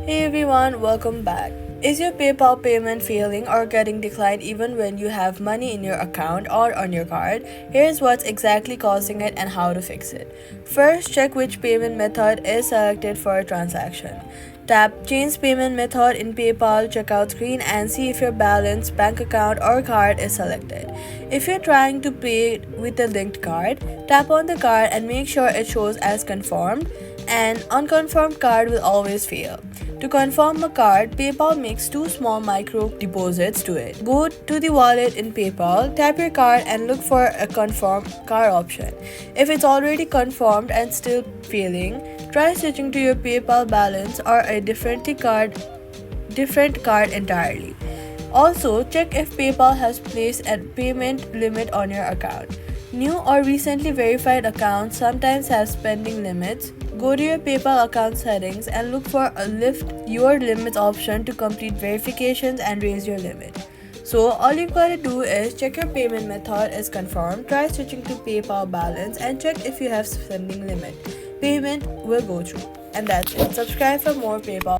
Hey everyone, welcome back. Is your PayPal payment failing or getting declined even when you have money in your account or on your card? Here's what's exactly causing it and how to fix it. First, check which payment method is selected for a transaction. Tap Change Payment Method in PayPal checkout screen and see if your balance, bank account, or card is selected. If you're trying to pay with a linked card, tap on the card and make sure it shows as confirmed. An unconfirmed card will always fail. To confirm a card, PayPal makes two small micro deposits to it. Go to the wallet in PayPal, tap your card, and look for a confirm card option. If it's already confirmed and still failing, try switching to your PayPal balance or a different card entirely. Also, check if PayPal has placed a payment limit on your account. New or recently verified accounts sometimes have spending limits. Go to your PayPal account settings and look for a lift your limits option to complete verifications and raise your limit. So all you've got to do is check your payment method is confirmed, try switching to PayPal balance and check if you have spending limit. Payment will go through. And that's it. Subscribe for more PayPal.